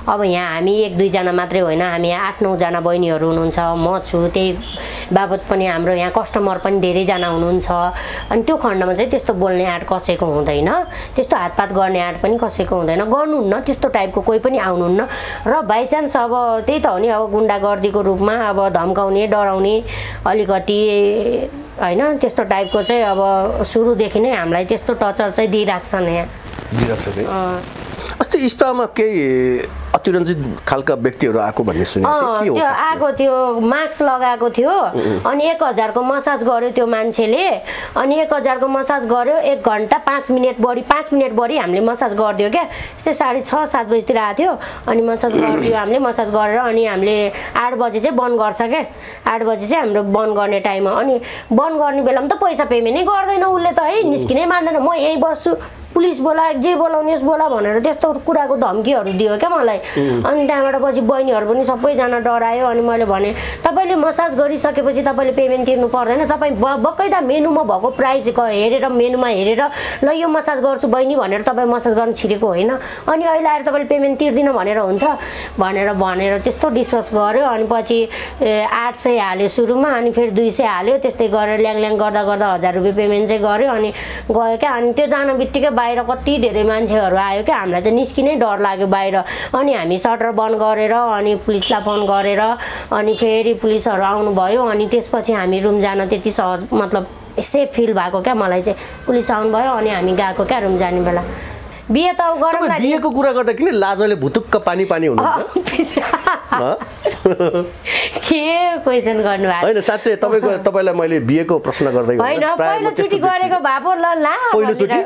अब यहाँ हामी 1-2 जना मात्रै होइन, हामी 8-9 जना बहिनीहरू हुनुहुन्छ, म छु, त्यही बाबत पनि हाम्रो यहाँ कस्टमर पनि धेरैजना हुनुहुन्छ। अनि त्यो खण्डमा चाहिँ त्यस्तो बोल्ने आँट कसैको हुँदैन, त्यस्तो हातपात गर्ने आँट पनि कसैको हुँदैन, गर्नुहुन्न त्यस्तो टाइपको कोही पनि आउनुहुन्न। र बाइचान्स अब त्यही त हो नि, अब गुन्डागर्दीको रूपमा अब धम्काउने डराउने अलिकति होइन, त्यस्तो टाइपको चाहिँ अब सुरुदेखि नै हामीलाई त्यस्तो टर्चर चाहिँ दिइराख्छन् यहाँ। अस्ति स्पामा केही अतिरञ्जित खालका व्यक्तिहरू आएको भन्ने सुनेको थिएँ, के हो? त्यो आएको थियो, मास्क लगाएको थियो, अनि 1000 को मसाज गर्यो त्यो मान्छेले, अनि 1000 को मसाज गर्यो, 1 घन्टा 5 मिनट बढी हामीले मसाज गरिदियो क्या। त्यस्तै 6:30-7 बजीतिर आएको थियो, अनि मसाज गरिदियो हामीले, मसाज गरेर अनि हामीले 8 बजी चाहिँ बन्द गर्छ क्या। 8 बजी चाहिँ हाम्रो बन्द गर्ने टाइम हो, अनि बन्द गर्ने बेलामा त पैसा पेमेन्टै गर्दैन उसले त, है निस्किनै मान्दैन, म यहीँ बस्छु, पुलिस बोला, जे बोलाउनेस् बोला भनेर त्यस्तो कुराको धम्कीहरू दियो क्या मलाई। अनि त्यहाँबाट पछि बहिनीहरू पनि सबैजना डरायो। अनि मैले भने तपाईँले मसाज गरिसकेपछि तपाईँले पेमेन्ट तिर्नु पर्दैन, तपाईँ बक्कैदा मेनुमा भएको प्राइस हेरेर, मेनुमा हेरेर ल यो मसाज गर्छु बहिनी भनेर तपाईँ मसाज गर्न छिरेको होइन, अनि अहिले आएर तपाईँले पेमेन्ट तिर्दिनु भनेर हुन्छ भनेर त्यस्तो डिस्कस गर्यो। अनि पछि 800 हाल्यो सुरुमा, अनि फेरि 200 हाल्यो, त्यस्तै गरेर ल्याङ गर्दा 1000 रुपियाँ पेमेन्ट चाहिँ गर्यो। अनि गयो क्या। अनि त्यो जान बित्तिकै बाहिर कति धेरै मान्छेहरू आयो क्या, हामीलाई त निस्किनै डर लाग्यो बाहिर। अनि हामी सटर बन्द गरेर अनि पुलिसलाई फोन गरेर अनि फेरि पुलिसहरू आउनुभयो। अनि त्यसपछि हामी रुम जान त्यति सहज मतलब सेफ फिल भएको क्या मलाई चाहिँ, पुलिस आउनुभयो अनि हामी गएको क्या रुम जाने बेला। बिहे त गरौँ, बिहेको कुरा गर्दा किन लाजले भुतुक्क पानी हुनुहुन्छ? के क्वेसन गर्नु भएको? हैन साच्चै तपाईलाई मैले बिहेको प्रश्न गर्दै हैन, पहिलो चोटी गरेको भए पो ल पहिलो चोटी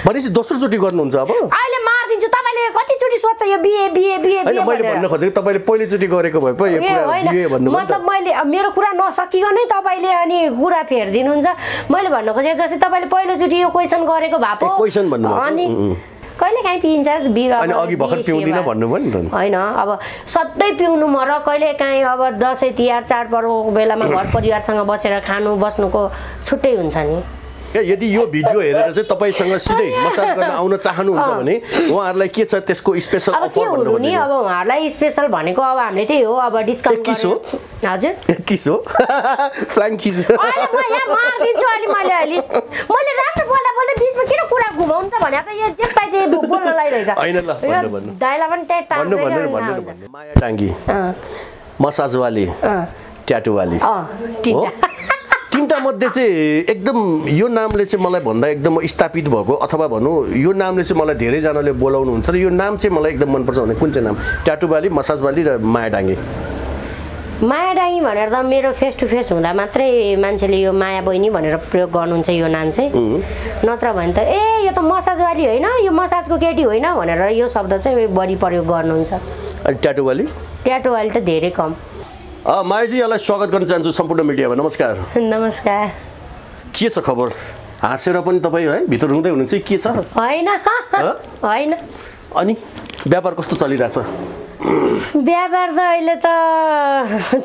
भनेपछि दोस्रो चोटी गर्नुहुन्छ अब? अहिले मार्दिन्छु, तपाईले कति चोटी सोच्छ यो बिहे बिहे बिहे बिहे मैले भन्न खोजेको तपाईले पहिलो चोटी गरेको भए पो यो कुरा बिहे भन्नु मतलब मैले मेरो कुरा नसकिकनै तपाईले अनि कुरा फेर्दिनुहुन्छ। मैले भन्न खोजेको जस्तै तपाईले पहिलो चोटी यो क्वेसन गरेको भए पो क्वेसन भन्नु अनि कहिले काहीँ पिइन्छ बिगा अनि अघि भर्खर पिउँदिन भन्नु भयो नि त। हैन, अब सधैँ पिउनु म र कहिले काहीँ अब दसैँ तिहार चाडपर्वको बेलामा घर परिवारसँग बसेर खानु बस्नुको छुट्टै हुन्छ नि। यदि यो भिडियो हेरेर चाहिँ तपाईसँग सिधै मसाज गर्न आउन चाहनुहुन्छ भने उहाँहरूलाई के छ त्यसको स्पेशल अफर भन्नु हो नि? अब उहाँहरूलाई स्पेशल भनेको अब हामीले त्यही हो, अब डिस्काउन्ट हजुर किस हो फ्लाइङ किस अहिले म यहाँ मार्दिन्छु। अहिले मैले राम्रो बोल्दा बिचमा किन कुरा घुमाउनु त भने त यो जे पाइ जे बोल्नलाई रहेछ। हैन ल भन्नु दाइला पनि त्यही टाइम भन्नु माया टाङ्गी मसाजवाली ट्याटुवाली तीनटा मध्ये चाहिँ एकदम यो नामले चाहिँ मलाई भन्दा एकदम स्थापित भएको अथवा भनौँ यो नामले चाहिँ मलाई धेरैजनाले बोलाउनुहुन्छ र यो नाम चाहिँ मलाई एकदम मनपर्छ भने कुन चाहिँ नाम? ट्याटुवाली, मसाजवाली र माया डाङ्गी। माया डाङ्गी भनेर त मेरो फेस टु फेस हुँदा मात्रै मान्छेले यो माया बहिनी भनेर प्रयोग गर्नुहुन्छ यो नाम चाहिँ, नत्र भने त यो त मसाजवाली होइन, यो मसाजको केटी होइन भनेर यो शब्द चाहिँ बढी प्रयोग गर्नुहुन्छ। अनि ट्याटुवाली? ट्याटुवाली त धेरै कम। मायाजी यहाँलाई स्वागत गर्न चाहन्छु सम्पूर्ण मिडियामा। नमस्कार। नमस्कार। के छ खबर? हाँसेर पनि तपाईँ है भित्र रुँदै हुनुहुन्छ के छ? होइन होइन। अनि व्यापार कस्तो चलिरहेछ? व्यापार त अहिले त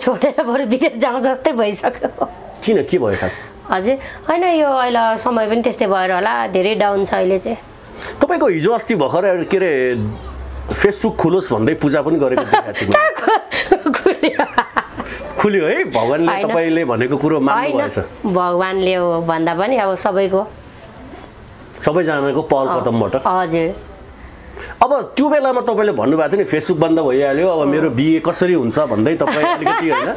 छोडेर बरु विदेश जाउँ जस्तै भइसक्यो। किन, के भयो खास? हजुर होइन, यो अहिले समय पनि त्यस्तै भएर होला, धेरै डाउन छ अहिले चाहिँ। तपाईँको हिजो अस्ति भर्खर के अरे फेसबुक खुलोस् भन्दै पूजा पनि गरेको देखाएको थिएँ। खुल्यो है, भगवानले तपाईँले भनेको कुरो मान्नु भएछ। भगवानले हो भन्दा पनि अब सबैजनाको पहल कदमबाट। हजुर। अब त्यो बेलामा तपाईँले भन्नुभएको थियो नि फेसबुक बन्द भइहाल्यो, अब मेरो बिहे कसरी हुन्छ भन्दै तपाईँ अलिकति होइन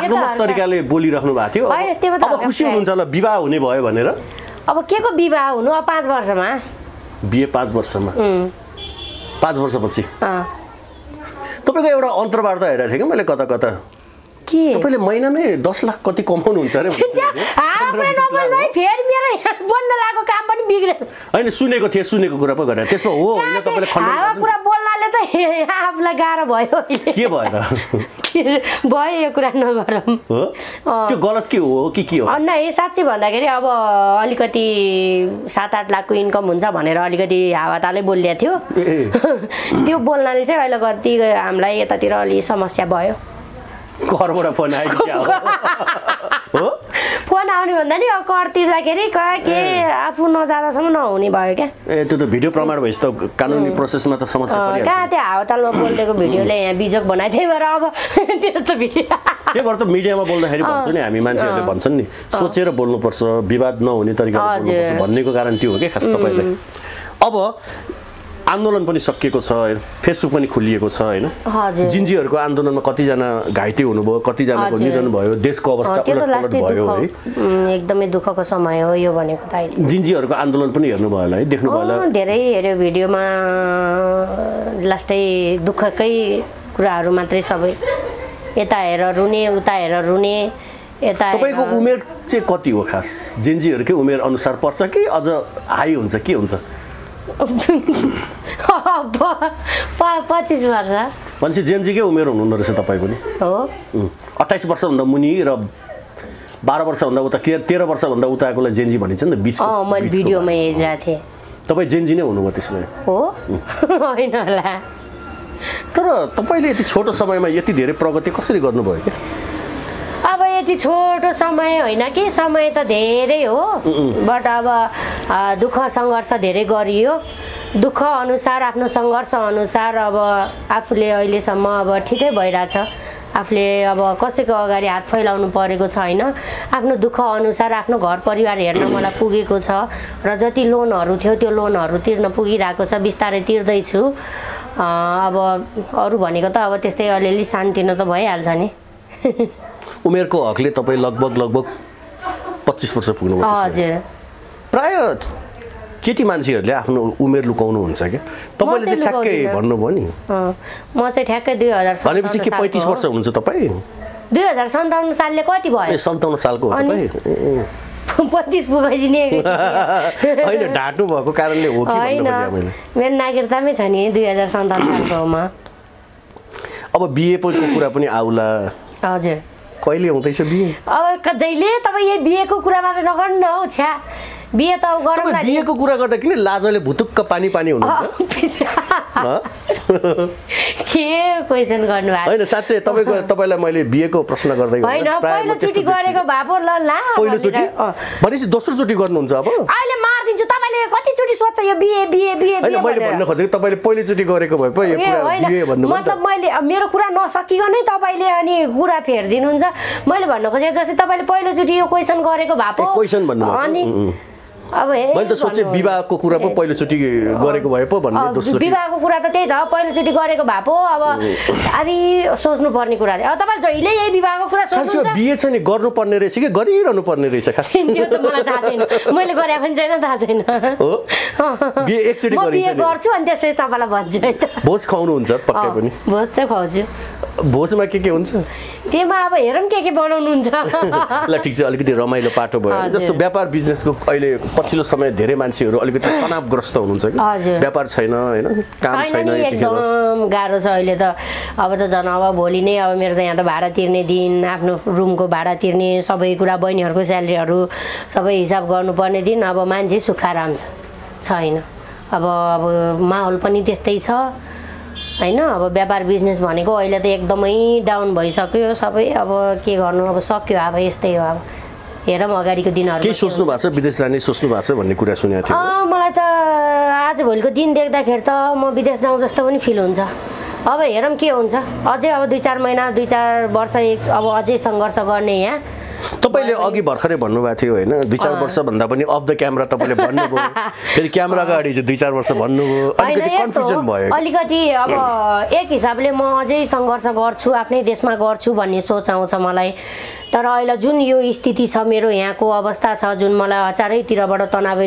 आफ्नो तरिकाले बोलिराख्नु भएको थियो। अब खुसी हुनुहुन्छ होला विवाह हुने भयो भनेर? अब के को विवाह हुनु, अब 5 वर्षमा बिहे। 5 वर्षमा 5 वर्षपछि तपाईँको एउटा अन्तर्वार्ता हेरेको थिएँ कि मैले कता तपाईँले महिनामै 10 लाख कति कमाउनुहुन्छ अरे? होइन सुनेको कुरा पो गरेर त्यसमा हो होइन? तपाईँले कुरा बोल्नाले त आफूलाई गाह्रो भयो। के भएर भयो यो कुरा नगरौँ। त्यो गलत के हो कि के हो? नै साँच्चै भन्दाखेरि अब अलिकति 7-8 लाखको इन्कम हुन्छ भनेर अलिकति हावातालै बोलिएको थियो। त्यो बोल्नाले चाहिँ अहिले कति हामीलाई यतातिर अलि समस्या भयो। घरबाट फोन आयो क्या हो फोन आउने भन्दा नि अब कर तिर्दाखेरि के आफू नजाँदासम्म नहुने भयो क्या ए त्यो त भिडियो प्रमाण भएपछि त कानुनी प्रोसेसमा त समस्या परिहाल्छ कहाँ त्यो हावातालमा बोलिदिएको भिडियोले यहाँ बिजोग बनाए त्यही भएर अब त्यस्तो भिडियो त्यही भएर त मिडियामा बोल्दाखेरि भन्छ नि हामी मान्छेहरूले भन्छन् नि सोचेर बोल्नुपर्छ विवाद नहुने तरिकाले बोल्नुपर्छ भन्नेको कारण त्यो हो क्या खास तपाईँलाई अब आन्दोलन पनि सकिएको छ फेसबुक पनि खोलिएको छ होइन जिन्जीहरूको आन्दोलनमा कतिजना घाइते हुनुभयो कतिजनाको निधन भयो देशको अवस्था उलटपलट भयो है एकदमै दुःखको समय हो यो भनेको त अहिले जिन्जीहरूको आन्दोलन पनि हेर्नुभयो होला है देख्नुभयो होला धेरै हेऱ्यो भिडियोमा लास्टै दुःखकै कुराहरू मात्रै सबै यता हेर रुने उता हेर रुने यता तपाईँको उमेर चाहिँ कति हो खास जिन्जीहरूकै उमेर अनुसार पर्छ कि अझ हाई हुन्छ के हुन्छ 25 वर्ष भनेपछि जेन्जीकै उमेर हुनुहुँदो रहेछ तपाईँ पनि हो 28 वर्षभन्दा मुनि र 12 वर्षभन्दा उता 13 वर्षभन्दा उताकोलाई जेन्जी भनिन्छ नि त बिचको मैले भिडियोमा हेरिरहेको थिएँ तपाईँ जेन्जी नै हुनुभयो त्यसमा हो होइन होला तर तपाईँले यति छोटो समयमा यति धेरै प्रगति कसरी गर्नुभयो क्या अब यति छोटो समय होइन कि समय त धेरै हो बट अब दुःख सङ्घर्ष धेरै गरियो दुःख अनुसार आफ्नो सङ्घर्ष अनुसार अब आफूले अहिलेसम्म अब ठिकै भइरहेछ आफूले अब कसैको अगाडि हात फैलाउनु परेको छैन आफ्नो दुःख अनुसार आफ्नो घर परिवार हेर्न मलाई पुगेको छ र जति लोनहरू थियो त्यो लोनहरू तिर्न पुगिरहेको छ बिस्तारै तिर्दैछु अब अरू भनेको त अब त्यस्तै अलिअलि सानोतिनो त भइहाल्छ नि उमेरको हकले तपाईँ लगभग 25 वर्ष पुग्नुभयो हजुर प्राय केटी मान्छेहरूले आफ्नो उमेर लुकाउनु हुन्छ क्या तपाईँले चाहिँ ठ्याक्कै भन्नुभयो नि म चाहिँ ठ्याक्कै 2000 भनेपछि के 35 वर्ष हुनुहुन्छ तपाईँ 2057 सालले कति भयो ए 57 सालको हो तपाईँ 35 पुगाइदिने होइन ढाँट्नु भएको कारणले हो कि भन्नु मैले मेरो नागरिकतामै छ नि 2057 सालकोमा अब बिए को कुरा पनि आउला हजुर कहिले हुँदैछ बिए अब जहिले तपाईँ यही बिहेको कुरा मात्रै नगर्नु न हौ छ्या बिहे त गरौँ न बिहेको कुरा गर्दा किन लाजले भुतुक्क पानी हुन्छ के क्वेसन गर्नु भएको हैन साच्चै तपाईलाई मैले बिहेको प्रश्न गर्दै हैन पहिलोचोटि गरेको भए पो ल पहिलोचोटि भनेपछि दोस्रो चोटि गर्नुहुन्छ अब अहिले मार्दिन्छु तपाईले कति चोटि सोच्छ यो बिहे बिहे बिहे हैन मैले भन्न खोजेको तपाईले पहिलोचोटि गरेको भए पो यो कुरा बिहे भन्नु मतलब मैले मेरो कुरा नसकिकनै तपाईले अनि कुरा फेर्दिनुहुन्छ मैले भन्न खोजेको जस्तै तपाईले पहिलोचोटि यो क्वेसन गरेको भए पो क्वेसन भन्नु अनि अब मैले त सोचे विवाहको कुरा पो पहिलोचोटि गरेको भए पो भन्ने दोस्रो विवाहको कुरा त त्यही त पहिलोचोटि गरेको भए पो अब अलि सोच्नु पर्ने कुरा अब तपाईले जहिले यही विवाहको कुरा सोच्नुहुन्छ बिहे छ नि गर्नु पर्ने रहेछ कि गरिरहनु पर्ने रहेछ खास त्यो त मलाई थाहा छैन मैले गरे पनि छैन थाहा छैन हो बिहे एकचोटि गरिन्छ नि म बिहे गर्छु अनि त्यसपछि तपाईलाई भन्छु है त भोज खुवाउनुहुन्छ पक्कै पनि भोज चाहिँ खुवाउँछु भोजमा के हुन्छ त्यसमा अब हेरौँ के बनाउनुहुन्छ ल ठिक छ अलिकति रमाइलो पाटो भयो जस्तो व्यापार बिजनेसको अहिले पछिल्लो समय धेरै मान्छेहरू अलिकति तनावग्रस्त हुनुहुन्छ कि व्यापार छैन हैन काम छैन एकदम गाह्रो छ अहिले त अब त जन अब भोलि नै अब मेरो त यहाँ त भाडा तिर्ने दिन आफ्नो रुमको भाडा तिर्ने सबै कुरा बहिनीहरूको स्यालेरीहरू सबै हिसाब गर्नुपर्ने दिन अब मान्छे सुखाराम छैन अब माहौल पनि त्यस्तै छ हैन अब व्यापार बिजनेस भनेको अहिले त एकदमै डाउन भइसक्यो सबै अब के गर्नु अब सक्यो अब यस्तै हो अब हेरौँ अगाडिको दिनहरू के सोच्नु भएको छ विदेश जाने सोच्नु भएको छ भन्ने कुरा सुनेको थिएँ मलाई त आज भोलिको दिन देख्दाखेरि त म विदेश जाउँ जस्तो पनि फिल हुन्छ अब हेरौँ के हुन्छ अझै अब 2-4 महिना 2-4 वर्ष अब अझै सङ्घर्ष गर्ने यहाँ तपाईले अघि भर्खरै भन्नुभएको थियो हैन 2-4 वर्ष भन्दा पनि अफ द क्यामेरा तपाईले भन्नुभयो फेरि क्यामेरा अगाडि चाहिँ 2-4 वर्ष भन्नुभयो अलिकति कन्फ्युजन भयो अलिकति अब एक हिसाबले म अझै सङ्घर्ष गर्छु आफ्नै देशमा गर्छु भन्ने सोच आउँछ मलाई तर अहिले जुन यो स्थिति छ मेरो यहाँको अवस्था छ जुन मलाई चारैतिरबाट तनाव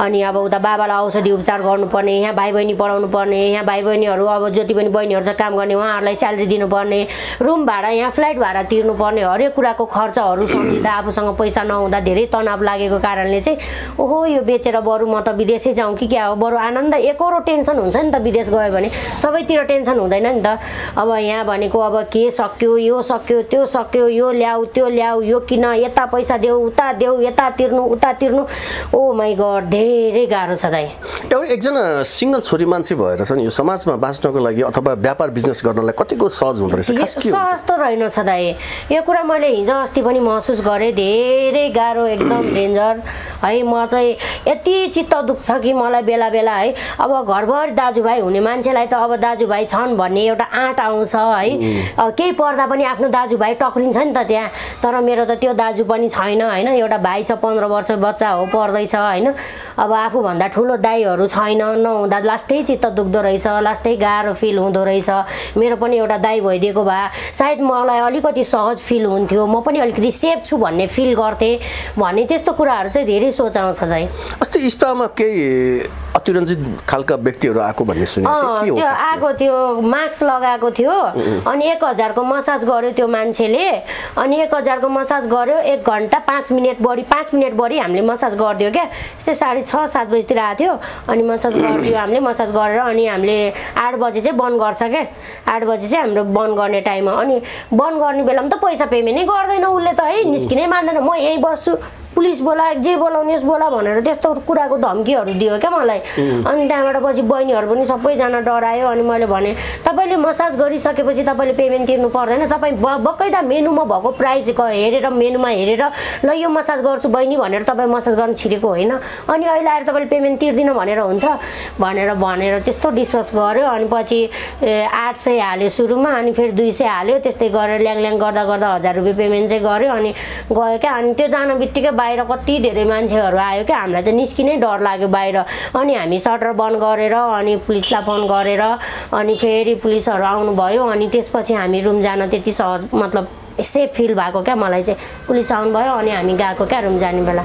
अनि अब उता बाबालाई औषधि उपचार गर्नुपर्ने यहाँ भाइ बहिनी पढाउनु पर्ने यहाँ भाइ बहिनीहरू अब जति पनि बहिनीहरू चाहिँ काम गर्ने उहाँहरूलाई स्यालेरी दिनुपर्ने रुम भाडा यहाँ फ्लाइट भाडा तिर्नुपर्ने हरेक कुराको खर्च खर्चहरू सम्झिँदा आफूसँग पैसा नहुँदा धेरै तनाव लागेको कारणले चाहिँ ओहो यो बेचेर बरु म त विदेशै जाउँ कि क्या हो, बरु आनन्द एकरो टेन्सन हुन्छ नि त विदेश गयो भने, सबैतिर टेन्सन हुँदैन नि त। अब यहाँ भनेको अब के सक्यो, यो सक्यो, त्यो सक्यो, यो ल्याऊ त्यो ल्याऊ, यो किन, यता पैसा देऊ उता देऊ, यता तिर्नु उता तिर्नु, ओ माई गड धेरै गाह्रो छ दाइ। एउटा एकजना सिंगल छोरी मान्छे भएर चाहिँ यो समाजमा बाँच्नको लागि अथवा व्यापार बिजनेस गर्नलाई कतिको सहज हुँदो रहेछ? सहज त रहेनछ दाइ, यो कुरा मैले हिजो अस्ति पनि महसुस गरेँ, धेरै गाह्रो एकदम डेन्जर है। म चाहिँ यति चित्त दुख्छ कि मलाई बेला बेला है, अब घरभर दाजुभाइ हुने मान्छेलाई त अब दाजुभाइ छन् भन्ने एउटा आँट आउँछ है, अब केही पर्दा पनि आफ्नो दाजुभाइ टक्रिन्छ नि त त्यहाँ, तर मेरो त त्यो दाजु पनि छैन होइन, एउटा भाइ छ 15 वर्ष बच्चा हो पढ्दैछ होइन, अब आफूभन्दा ठुलो दाइहरू छैन, नहुँदा लास्टै चित्त दुख्दो रहेछ, लास्टै गाह्रो फिल हुँदो रहेछ। मेरो पनि एउटा दाइ भइदिएको भए सायद मलाई अलिकति सहज फिल हुन्थ्यो, म पनि अलिकति सेफ छु भन्ने फिल गर्थेँ भन्ने त्यस्तो कुराहरू चाहिँ धेरै सोच आउँछ दाइ। अस्ति इस्पामा केही अतिरञ्जित खालका व्यक्तिहरू आएको भन्ने सुनेको थिएँ, के हो? त्यो आएको थियो, मास्क लगाएको थियो अनि 1000 को मसाज गर्यो त्यो मान्छेले, अनि 1000 को मसाज गर्यो, 1 घन्टा 5 मिनट बढी हामीले मसाज गरिदियो क्या, त्यस्तै 6:30-7 बजीतिर आएको थियो अनि मसाज गरिदियो हामीले, मसाज गरेर अनि हामीले 8 बजे चाहिँ बन्द गर्छ क्या, 8 बजे चाहिँ हाम्रो बन्द गर्ने टाइम हो। अनि बन्द गर्ने बेलामा त पैसा पेमेन्टै गर्दैन उसले त है, निस्किनै मान्दैन, म यहीँ बस्छु, पुलिस बोला जे बोलाउनुहोस् बोला भनेर त्यस्तो कुराको धम्कीहरू दियो क्या मलाई। अनि त्यहाँबाट पछि बहिनीहरू पनि सबैजना डरायो, अनि मैले भने तपाईँले मसाज गरिसकेपछि तपाईँले पेमेन्ट तिर्नु पर्दैन, तपाईँ बकैदा मेनुमा भएको प्राइस हेरेर मेनुमा हेरेर ल यो मसाज गर्छु बहिनी भनेर तपाईँ मसाज गर्न छिरेको होइन, अनि अहिले आएर तपाईँले पेमेन्ट तिर्दिनु भनेर हुन्छ भनेर त्यस्तो डिस्कस गर्यो। अनि पछि 800 हाल्यो सुरुमा, अनि फेरि 200 हाल्यो, त्यस्तै गरेर ल्याङ गर्दा 1000 रुपियाँ पेमेन्ट चाहिँ गर्यो। अनि गयो क्या, अनि त्यो जान बित्तिकै बाहिर कति धेरै मान्छेहरू आयो क्या, हामीलाई त निस्किनै डर लाग्यो बाहिर। अनि हामी सटर बन्द गरेर अनि पुलिसलाई फोन गरेर अनि फेरि पुलिसहरू आउनुभयो, अनि त्यसपछि हामी रुम जान त्यति सहज मतलब सेफ फिल भएको क्या मलाई चाहिँ, पुलिस आउनुभयो अनि हामी गएको क्या रुम जाने बेला।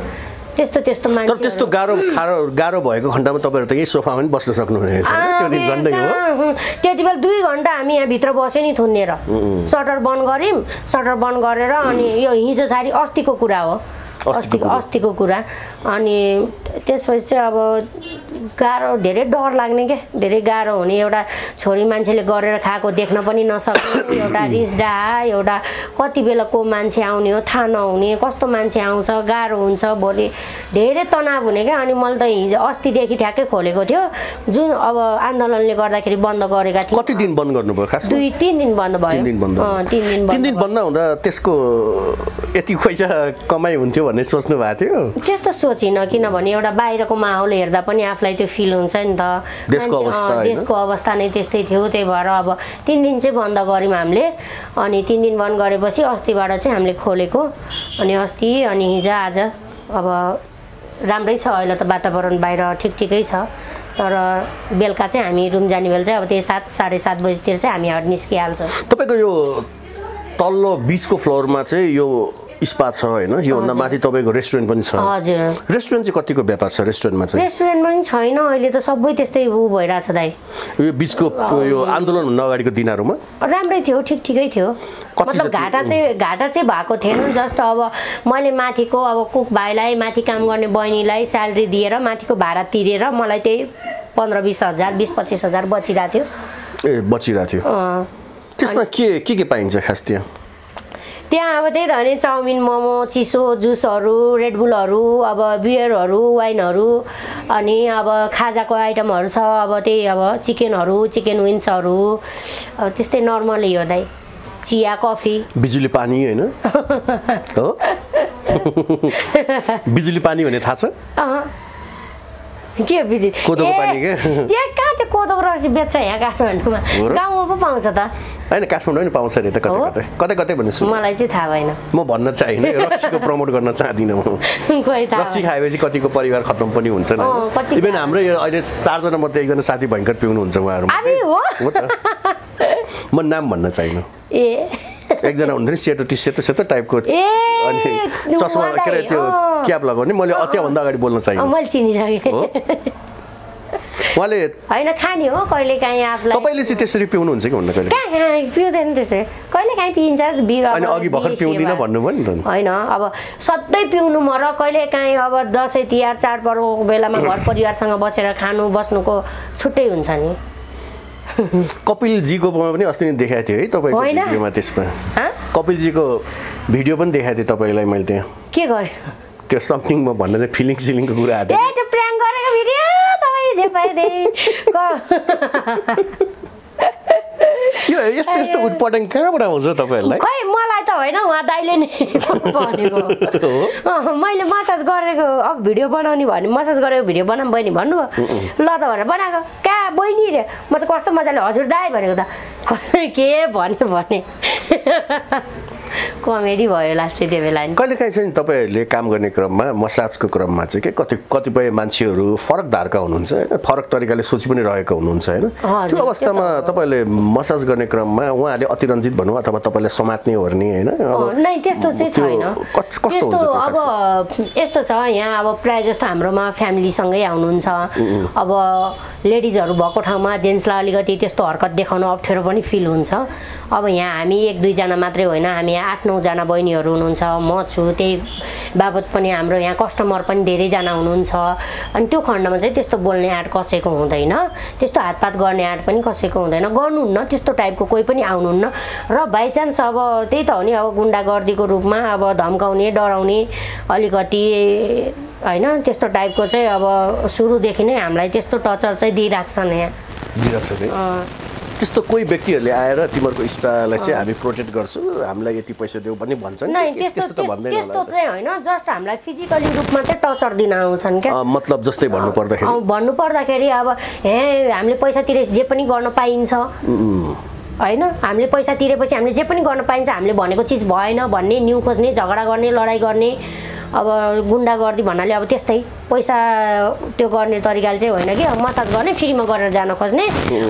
त्यस्तो मान्छे, तर त्यस्तो गाह्रो भएको खण्डमा तपाईँहरू त यही सोफामा पनि बस्न सक्नुहुनेछ त्यो दिन झन्डै हो। त्यति बेला 2 घन्टा हामी यहाँ भित्र बस्यो नि थुनेर, सटर बन्द गर्यौँ, सटर बन्द गरेर अनि यो हिजो सारी अस्तिको कुरा हो, अस्तिको कुरा। अनि त्यसपछि चाहिँ अब गाह्रो, धेरै डर लाग्ने क्या, धेरै गाह्रो हुने, एउटा छोरी मान्छेले गरेर खाएको देख्न पनि नसक्ने, एउटा रिस डाहा, एउटा कति बेला को मान्छे आउने हो थाहा नहुने, कस्तो मान्छे आउँछ, गाह्रो हुन्छ, भोलि धेरै तनाव हुने क्या। अनि मैले त हिजो अस्तिदेखि ठ्याक्कै खोलेको थियो, जुन अब आन्दोलनले गर्दाखेरि बन्द गरेका थिएँ। कति दिन बन्द गर्नुभयो खास? 2-3 दिन बन्द भयो। 3 दिन बन्द हुँदा त्यसको यति पैसा कमाइ हुन्थ्यो भन्ने सोच्नु भएको थियो? त्यस्तो सोचिनँ, किनभने एउटा बाहिरको माहौल हेर्दा पनि आफूलाई त्यो फिल हुन्छ नि त, देशको अवस्था नै त्यस्तै थियो। त्यही भएर अब 3 दिन चाहिँ बन्द गऱ्यौँ हामीले, अनि 3 दिन बन्द गरेपछि अस्तिबाट चाहिँ हामीले खोलेको, अनि अस्ति अनि हिजो आज अब राम्रै छ अहिले त, वातावरण बाहिर ठिकै छ। तर बेलुका चाहिँ हामी रुम जाने बेला चाहिँ अब त्यही 7-7:30 बजीतिर चाहिँ हामी निस्किहाल्छौँ। तपाईँको यो तल्लो बीचको फ्लोरमा चाहिँ यो स्पा छ होइन, यो भन्दा माथि तपाईँको रेस्टुरेन्ट पनि छ? हजुर। रेस्टुरेन्ट चाहिँ कतिको व्यापार छ रेस्टुरेन्टमा चाहिँ? रेस्टुरेन्ट पनि छैन अहिले त, सबै त्यस्तै भइरहेछ दाइ। यो बीचको यो आन्दोलन हुन अगाडिको दिनहरूमा राम्रै थियो, ठिकै थियो, मतलब घाटा चाहिँ भएको थिएन। जस्ट अब मैले माथिको अब कुक भाइलाई, माथि काम गर्ने बहिनीलाई स्यालेरी दिएर माथिको भाडा तिरेर मलाई त्यही 15-20 हजार 20-25 हजार बचिरहेको थियो। ए बचिरहेको थियो। त्यसमा के पाइन्छ खास त्यहाँ? त्यहाँ अब त्यही त नि, चाउमिन, मोमो, चिसो जुसहरू, रेडबुलहरू, अब बियरहरू, वाइनहरू, अनि अब खाजाको आइटमहरू छ, अब त्यही अब चिकन विङ्सहरू, अब त्यस्तै नर्मली हो दाइ, चिया कफी, बिजुली पानी होइन? हो बिजुली पानी भने थाहा छ? के बिजुली कोदोको पानी के? त्यहाँ कहाँ चाहिँ कोदोको रक्सी बेच्छ यहाँ काठमाडौँमा? गाउँमा पो पाउँछ त? होइन काठमाडौँ पनि पाउँछ अरे त, कतै भन्ने सुन्नु। मलाई चाहिँ थाहा भएन, म भन्न चाहिनँ, रक्सीको प्रमोट गर्न चाहदिनँ म। रक्सी खाएपछि कतिको परिवार खत्तम पनि हुन्छ नि। इभन हाम्रो यो अहिले 4 जना मध्ये 1 जना साथी भयङ्कर पिउनुहुन्छ उहाँहरू। हो त, म नाम भन्न चाहिनँ। एकजना हुन्थ्यो नि सेतो टाइपको, अनि चस्मा के अरे त्यो क्याप लगाउने, मैले त्योभन्दा अगाडि बोल्न चाहिनँ। मैले चिनिसकेँ। उहाँले होइन खाने हो कहिले काहीँ आफूलाई तपाईँले चाहिँ त्यसरी पिउनुहुन्छ कि भन्नु कहिले कहाँ पिउँदैन त्यसरी कहिले काहीँ पिइन्छ अनि अघि भर्खर पिउँदिन भन्नुभयो नि त होइन अब सधैँ पिउनु म र कहिले काहीँ अब दसैँ तिहार चाडपर्वको बेलामा घर परिवारसँग बसेर खानु बस्नुको छुट्टै हुन्छ नि कपिलजीको पनि अस्ति नै देखाएको थियो है तपाईँको भिडियोमा त्यसमा कपिलजीको भिडियो पनि देखाएको थिएँ तपाईँलाई मैले त्यहाँ के गरेँ त्यो समथिङ म भन्न चाहिँ फिलिङको कुरा आएको थियो त्यो प्र्याङ्क गरेको भिडियो तपाईँ जे पाइदे यस्तो यस्तो उत्पटन कहाँबाट आउँछ तपाईँहरूलाई खै मलाई त होइन उहाँ दाइले नै भनेको मैले मसाज गरेको अब भिडियो बनाउने भने मसाज गरेको भिडियो बनाऊँ बहिनी भन्नुभयो ल त भनेर बनाएको कहाँ बहिनी रे म त कस्तो मजाले हजुर दाइ भनेको त के भने कमेडी भयो लास्टै त्यो बेला नि कहिले काहीँ चाहिँ तपाईँहरूले काम गर्ने क्रममा मसाजको क्रममा चाहिँ के कतिपय मान्छेहरू फरक धारका हुनुहुन्छ होइन फरक तरिकाले सोची पनि रहेको हुनुहुन्छ होइन त्यो अवस्थामा तपाईँहरूले मसाज गर्ने क्रममा उहाँहरूले अतिरञ्जित भन्नु अथवा तपाईँलाई समात्ने ओर्ने होइन नै त्यस्तो चाहिँ छैन कस्तो हुन्छ अब यस्तो छ यहाँ अब प्रायः जस्तो हाम्रोमा फ्यामिलीसँगै आउनुहुन्छ अब लेडिजहरू भएको ठाउँमा जेन्ट्सलाई अलिकति त्यस्तो हरकत देखाउनु अप्ठ्यारो पनि फिल हुन्छ अब यहाँ हामी 1-2 जना मात्रै होइन हामी 8-9 जना बहिनीहरू हुनुहुन्छ म छु त्यही बाबत पनि हाम्रो यहाँ कस्टमर पनि धेरैजना हुनुहुन्छ अनि त्यो खण्डमा चाहिँ त्यस्तो बोल्ने आँट कसैको हुँदैन त्यस्तो हातपात गर्ने आँट पनि कसैको हुँदैन गर्नुहुन्न त्यस्तो टाइपको कोही पनि आउनुहुन्न र बाइचान्स अब त्यही त हो नि अब गुन्डागर्दीको रूपमा अब धम्काउने डराउने अलिकति होइन त्यस्तो टाइपको चाहिँ अब सुरुदेखि नै हामीलाई त्यस्तो टर्चर चाहिँ दिइराख्छ नि यहाँ त्यस्तो कोही व्यक्तिहरूले आएर तिमीहरूको स्पालाई चाहिँ हामी प्रोटेक्ट गर्छौँ हामीलाई यति पैसा देऊ भन्ने भन्छन् त्यस्तो त भन्दैन त्यस्तो चाहिँ होइन जस्ट हामीलाई फिजिकली रूपमा चाहिँ टर्चर दिन आउँछन् क्या मतलब जस्तै भन्नुपर्दाखेरि अब हे हामीले पैसा तिरे जे पनि गर्न पाइन्छ होइन हामीले पैसा तिरेपछि हामीले जे पनि गर्न पाइन्छ हामीले भनेको चिज भएन भन्ने न्यु खोज्ने झगडा गर्ने लडाइँ गर्ने अब गुन्डागर्दी भन्नाले अब त्यस्तै पैसा त्यो गर्ने तरिकाले चाहिँ होइन कि मसाज गर्ने फ्रीमा गरेर जान खोज्ने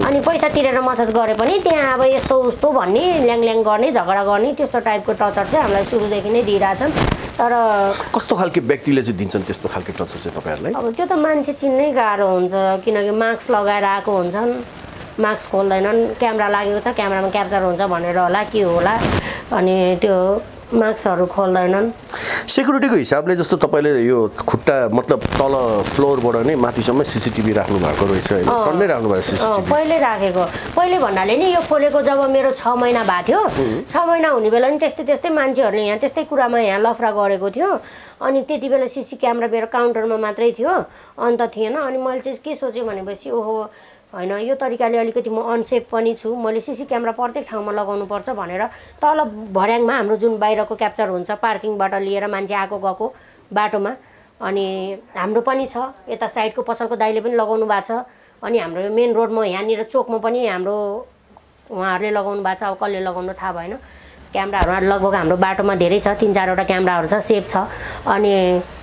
अनि पैसा तिरेर मसाज गरे पनि त्यहाँ अब यस्तो उस्तो भन्ने ल्याङ गर्ने झगडा गर्ने त्यस्तो टाइपको टर्चर चाहिँ हामीलाई सुरुदेखि नै दिइरहेछन् तर कस्तो खालको व्यक्तिले चाहिँ दिन्छन् त्यस्तो खालको टर्चर चाहिँ तपाईँहरूलाई अब त्यो त मान्छे चिन्नै गाह्रो हुन्छ किनकि मास्क लगाएर आएको हुन्छन् मास्क खोल्दैनन् क्यामेरा लागेको छ क्यामेरामा क्याप्चर हुन्छ भनेर होला के होला अनि त्यो मास्कहरू खोल्दैनन् सेक्युरिटीको हिसाबले जस्तो तपाईँले यो खुट्टा मतलब तल फ्लोरबाट नै माथिसम्म सिसिटिभी राख्नु भएको रहेछ होइन टन्नै राख्नु भएको सिसिटिभी पहिले राखेको पहिले भन्नाले नि यो खोलेको जब मेरो 6 महिना भएको थियो 6 महिना हुने बेला नि त्यस्तै मान्छेहरूले यहाँ त्यस्तै कुरामा यहाँ लफरा गरेको थियो अनि त्यति बेला सिसी क्यामेरा मेरो काउन्टरमा मात्रै थियो अन्त थिएन अनि मैले चाहिँ के सोचेँ भनेपछि ओहो होइन यो तरिकाले अलिकति म अनसेफ पनि छु मैले सिसी क्यामेरा प्रत्येक ठाउँमा लगाउनु पर्छ भनेर तल भर्याङमा हाम्रो जुन बाहिरको क्याप्चर हुन्छ पार्किङबाट लिएर मान्छे आएको गएको बाटोमा अनि हाम्रो पनि छ यता साइडको पसलको दाइले पनि लगाउनु भएको छ अनि हाम्रो यो मेन रोडमा यहाँनिर चोकमा पनि हाम्रो उहाँहरूले लगाउनु भएको छ अब कसले लगाउनु थाहा भएन क्यामेराहरू लगभग हाम्रो बाटोमा धेरै छ 3-4वटा क्यामेराहरू छ सेफ छ अनि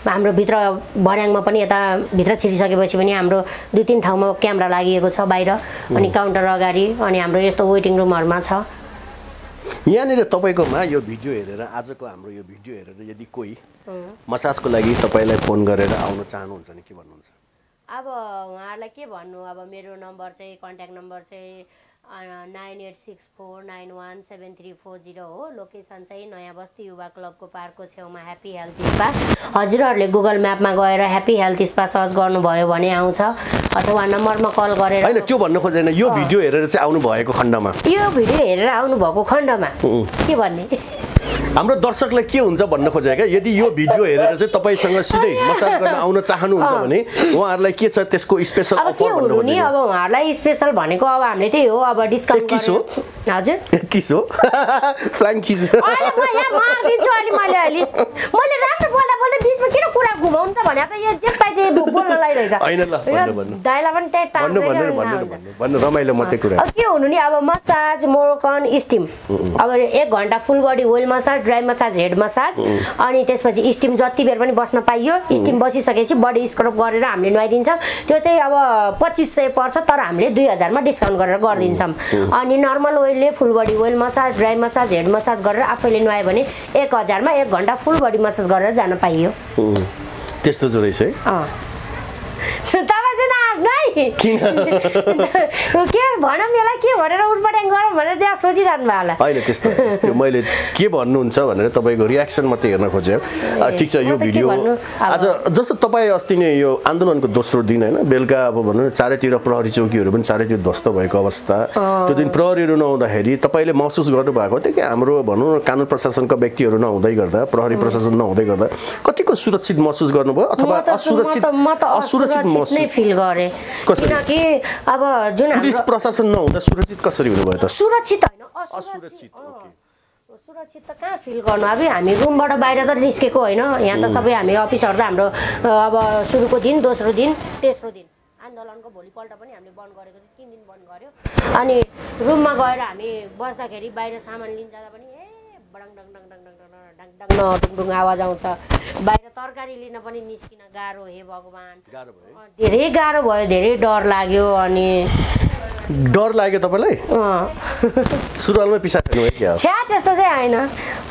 हाम्रो भित्र भर्याङमा पनि यता भित्र छिरिसकेपछि पनि हाम्रो 2-3 ठाउँमा क्यामेरा लागिएको छ बाहिर अनि काउन्टर अगाडि अनि हाम्रो यस्तो वेटिङ रुमहरूमा छ यहाँनिर तपाईँकोमा यो भिडियो हेरेर आजको हाम्रो यो भिडियो हेरेर यदि कोही मसाजको लागि तपाईँलाई फोन गरेर आउन चाहनुहुन्छ नि के भन्नुहुन्छ अब उहाँहरूलाई के भन्नु अब मेरो नम्बर चाहिँ कन्ट्याक्ट नम्बर चाहिँ 9864917340 हो लोकेसन चाहिँ नयाँ बस्ती युवा क्लबको पार्कको छेउमा ह्याप्पी हेल्थ स्पा हजुरहरूले गुगल म्यापमा गएर ह्याप्पी हेल्थ स्पा सर्च गर्नुभयो भने आउँछ अथवा नम्बरमा कल गरेर हैन त्यो भन्न खोजेन यो भिडियो हेरेर चाहिँ आउनु भएको खण्डमा यो भिडियो हेरेर आउनु भएको खण्डमा के भन्ने हाम्रो दर्शकलाई के हुन्छ भन्न खोजेको यदि यो भिडियो हेरेर चाहिँ तपाईसँग सिधै मसाज गर्न आउन चाहनुहुन्छ भने उहाँहरूलाई के छ त्यसको स्पेशल अफर भन्न खोजेको नि अब उहाँहरूलाई स्पेशल भनेको अब हामीले त्यही हो अब डिस्काउन्ट हजुर किसो फ्लाइङ किस अहिले म यहाँ मार्दिन्छु अहिले मैले राम्रो बोल्दा बोल्दै बिचमा किन कुरा घुमाउँछ भने त यो जे पाइ जे बोल्नलाई रहेछ हैन ल भन्नु दाइला पनि त्यही टाइम भन्नु रमाइलो मात्रै कुरा के हुनु नि अब मसाज मोरकन स्टिम अब 1 घण्टा full body oil massage dry massage head massage अनि त्यसपछि स्टिम जति बेर पनि बस्न पाइयो स्टिम बसिसकेपछि बडी स्क्रब गरेर हामीले नुहाइदिन्छ त्यो चाहिँ अब 2500 पर्छ तर हामीले 2000 मा डिस्काउन्ट गरेर गर्दिन्छौँ अनि नर्मल ओइलले full body oil massage dry massage head massage गरेर आफैले नुहायो भने 1000 मा 1 घण्टा फुल बडी मसाज गरेर जान पाइयो त्यस्तो जो रहेछ है तपाईँ चाहिँ नै के भनौँ यसलाई के भनेर उटपटाङ गरौँ भनेर त्यहाँ सोचिरहनु भयो होला होइन त्यस्तो त्यो मैले के भन्नुहुन्छ भनेर तपाईँको रियाक्सन मात्रै हेर्न खोजेँ ठिक छ यो भिडियो आज जस्तो तपाईँ अस्ति नै यो आन्दोलनको दोस्रो दिन होइन बेलुका अब भनौँ न चारैतिर प्रहरी चौकीहरू पनि चारैतिर ध्वस्त भएको अवस्था त्यो दिन प्रहरीहरू नहुँदाखेरि तपाईँले महसुस गर्नुभएको थियो कि हाम्रो भनौँ न कानुन प्रशासनका व्यक्तिहरू नहुँदै गर्दा प्रहरी प्रशासन नहुँदै गर्दा कतिको सुरक्षित महसुस गर्नुभयो अथवा असुरक्षित महसुस नै फिल गरेँ किनकि अब जुन पुलिस प्रशासन नहुँदा सुरक्षित कसरी हुनुभयो त सुरक्षित होइन असुरक्षित सुरक्षित त कहाँ फिल गर्नु अब हामी रुमबाट बाहिर त निस्केको होइन यहाँ त सबै हामी अफिसहरू त हाम्रो अब सुरुको दिन दोस्रो दिन तेस्रो दिन आन्दोलनको भोलिपल्ट पनि हामीले बन्द गरेको थियो 3 दिन बन्द गर्यो अनि रुममा गएर हामी बस्दाखेरि बाहिर सामान लिन जाँदा पनि बडङ डङ डङ डङ डङ डङ डङ डङ डङ आवाज आउँछ बाहिर तरकारी लिन पनि निस्किन गाह्रो हे भगवान धेरै गाह्रो भयो धेरै डर लाग्यो अनि डर लाग्यो तपाईँलाई सुरुवालमै पिसा खानुभयो क्या छ्या त्यस्तो चाहिँ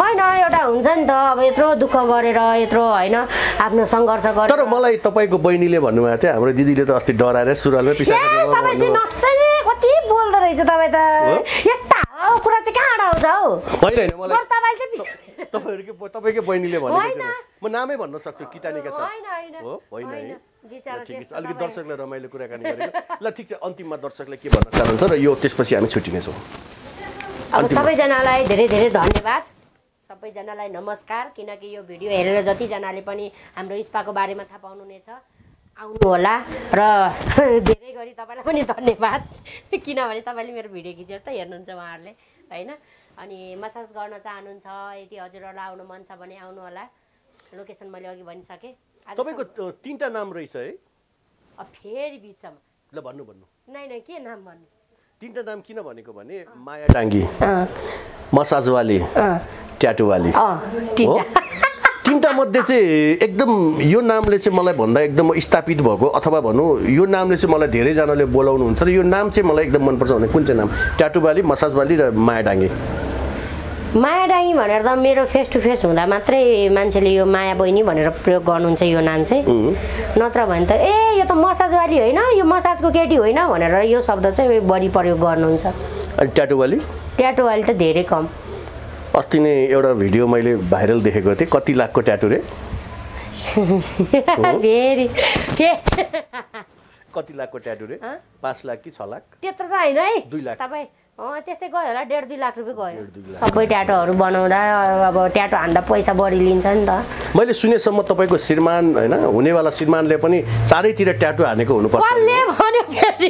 होइन एउटा हुन्छ नि त अब यत्रो दुःख गरेर यत्रो होइन आफ्नो सङ्घर्ष गरेर तर मलाई तपाईँको बहिनीले भन्नुभएको थियो हाम्रो दिदीले त अस्ति डराएर सुरुवालमै पिसा खानुभयो तपाईँ चाहिँ नच्छ नि कति बोल्दो रहेछ तपाईँ त यस्ता कुरा चाहिँ कहाँबाट आउँछ हौ होइन मलाई तपाईँले चाहिँ पिसा तपाईँकै बहिनीले भनेको म नामै भन्न सक्छु किटानीका साथ हो होइन है ठिक छ अलिकति दर्शकलाई रमाइलो कुराकानी गरेको ल ठिक छ अन्तिममा दर्शकलाई के भन्न चाहनुहुन्छ र यो त्यसपछि हामी छुट्टिनेछौँ अब सबैजनालाई धेरै धेरै धन्यवाद सबैजनालाई नमस्कार किनकि यो भिडियो हेरेर जतिजनाले पनि हाम्रो स्पाको बारेमा थाहा पाउनु हुनेछ आउनु होला र धेरै गरी तपाईँलाई पनि धन्यवाद किनभने तपाईँले मेरो भिडियो खिचेर त हेर्नुहुन्छ उहाँहरूले होइन अनि मसाज गर्न चाहनुहुन्छ यदि हजुरहरूलाई आउनु मन छ भने आउनु होला लोकेसन मैले अघि भनिसकेँ तपाईँको 3टा नाम रहेछ है अब फेरि बिचमा ल भन्नु नै के नाम भन्नु 3टा नाम किन भनेको भने माया डाङ्गी मसाजवाली ट्याटुवाली 3टा मध्ये चाहिँ एकदम यो नामले चाहिँ मलाई भन्दा एकदम स्थापित भएको अथवा भनौँ यो नामले चाहिँ मलाई धेरैजनाले बोलाउनुहुन्छ र यो नाम चाहिँ मलाई एकदम मनपर्छ भने कुन चाहिँ नाम ट्याटुवाली मसाजवाली र माया डाङ्गी माया डाङ्गी भनेर त मेरो फेस टु फेस हुँदा मात्रै मान्छेले यो माया बहिनी भनेर प्रयोग गर्नुहुन्छ यो नाम चाहिँ नत्र भने त यो त मसाजवाली होइन यो मसाजको केटी होइन भनेर यो शब्द चाहिँ बढी प्रयोग गर्नुहुन्छ अनि ट्याटुवाली त धेरै कम अस्ति नै एउटा भिडियो मैले भाइरल देखेको थिएँ कति लाखको ट्याटु रे फेरि कति लाखको ट्याटु रे 5 लाख कि 6 लाख त्यत्रो त होइन है 2 लाख तपाईँ त्यस्तै गयो होला 1.5-2 लाख रुपियाँ गयो सबै ट्याटोहरू बनाउँदा अब ट्याटो हान्दा पैसा बढी लिन्छ नि त मैले सुनेसम्म तपाईँको श्रीमान होइन हुनेवाला श्रीमानले पनि चारैतिर ट्याटो हानेको हुनुपर्छ कसले भन्यो फेरि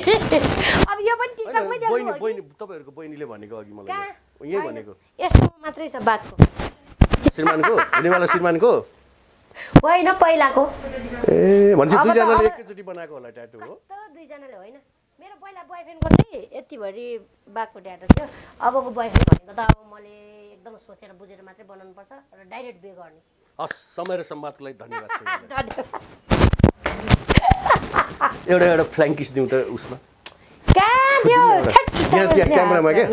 अब यो पनि टिकटकमै देख्नु हो बहिनी तपाईँहरूको बहिनीले भनेको अघि मलाई यही भनेको यस्तो मात्रै छ बाघको श्रीमानको हुनेवाला श्रीमानको होइन पहिलाको भन्छ दुईजनाले एकैचोटि बनाएको होला ट्याटु हो त दुईजनाले होइन मेरो पहिला बोयफ्रेन्डको चाहिँ यतिभरि बाघको ट्याटो थियो अबको बोयफ्रेन्ड भनेको त अब मैले एकदम सोचेर बुझेर मात्रै बनाउनु पर्छ र डाइरेक्ट बे गर्ने हस् समय र सम्वादको लागि धन्यवाद एउटा फ्ल्याङ्किस दिउँ त उसमा कहाँ त्यो क्यामेरामा क्या